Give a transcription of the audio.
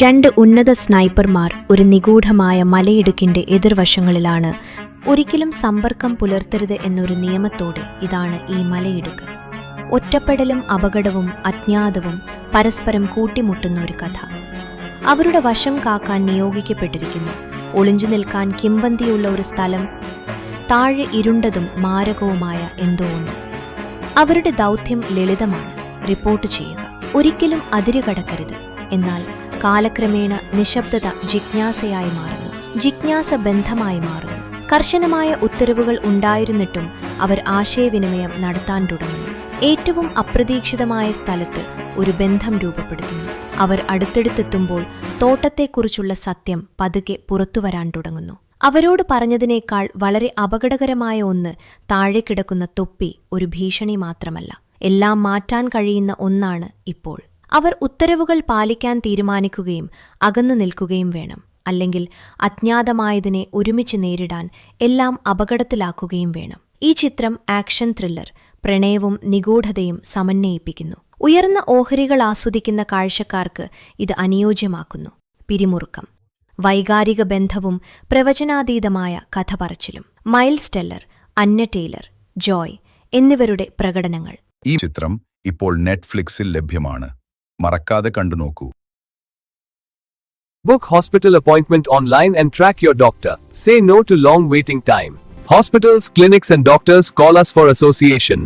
രണ്ട് ഉന്നത സ്നൈപ്പർമാർ ഒരു നിഗൂഢമായ മലയിടുക്കിന്റെ എതിർവശങ്ങളിലാണ്. ഒരിക്കലും സമ്പർക്കം പുലർത്തരുത് എന്നൊരു നിയമത്തോടെ ഇതാണ് ഈ മലയിടുക്ക്. ഒറ്റപ്പെടലും അപകടവും അജ്ഞാതവും പരസ്പരം കൂട്ടിമുട്ടുന്ന ഒരു കഥ. അവരുടെ വശം കാക്കാൻ നിയോഗിക്കപ്പെട്ടിരിക്കുന്നു. ഒളിഞ്ചു നിൽക്കാൻ കിംവന്തിയുള്ള ഒരു സ്ഥലം, താഴെ ഇരുണ്ടതും മാരകവുമായ എന്തോ ഒന്ന്. അവരുടെ ദൗത്യം ലളിതമാണ്: റിപ്പോർട്ട് ചെയ്യുക. ഒരിക്കലും അതിരുകടക്കരുത്. എന്നാൽ കാലക്രമേണ നിശബ്ദത ജിജ്ഞാസയായി മാറുന്നു. ജിജ്ഞാസ ബന്ധമായി മാറുന്നു. കർശനമായ ഉത്തരവുകൾ ഉണ്ടായിരുന്നിട്ടും അവർ ആശയവിനിമയം നടത്താൻ തുടങ്ങുന്നു. ഏറ്റവും അപ്രതീക്ഷിതമായ സ്ഥലത്ത് ഒരു ബന്ധം രൂപപ്പെടുത്തുന്നു. അവർ അടുത്തടുത്തെത്തുമ്പോൾ തോട്ടത്തെക്കുറിച്ചുള്ള സത്യം പതുക്കെ പുറത്തുവരാൻ തുടങ്ങുന്നു. അവരോട് പറഞ്ഞതിനേക്കാൾ വളരെ അപകടകരമായ ഒന്ന് താഴെ കിടക്കുന്ന തൊപ്പി ഒരു ഭീഷണി മാത്രമല്ല, എല്ലാം മാറ്റാൻ കഴിയുന്ന ഒന്നാണ് ഇപ്പോൾ. അവർ ഉത്തരവുകൾ പാലിക്കാൻ തീരുമാനിക്കുകയും അകന്നു നിൽക്കുകയും വേണം. അല്ലെങ്കിൽ അജ്ഞാതമായതിനെ ഒരുമിച്ച് നേരിടാൻ എല്ലാം അപകടത്തിലാക്കുകയും വേണം. ഈ ചിത്രം ആക്ഷൻ ത്രില്ലർ, പ്രണയവും നിഗൂഢതയും സമന്വയിപ്പിക്കുന്നു. ഉയർന്ന ഓഹരികൾ ആസ്വദിക്കുന്ന കാഴ്ചക്കാർക്ക് ഇത് അനുയോജ്യമാക്കുന്നു. പിരിമുറുക്കം, വൈകാരിക ബന്ധവും പ്രവചനാതീതമായ കഥ പറച്ചിലും. മൈൽസ് ടെല്ലർ, അന്ന ടൈലർ, ജോയ് എന്നിവരുടെ പ്രകടനങ്ങൾ. ഈ ചിത്രം ഇപ്പോൾ നെറ്റ്ഫ്ലിക്സിൽ ലഭ്യമാണ്. മറക്കാതെ കണ്ടുനോക്കൂ. Book hospital appointment online and track your doctor. Say no to long waiting time. Hospitals, clinics and doctors call us for association.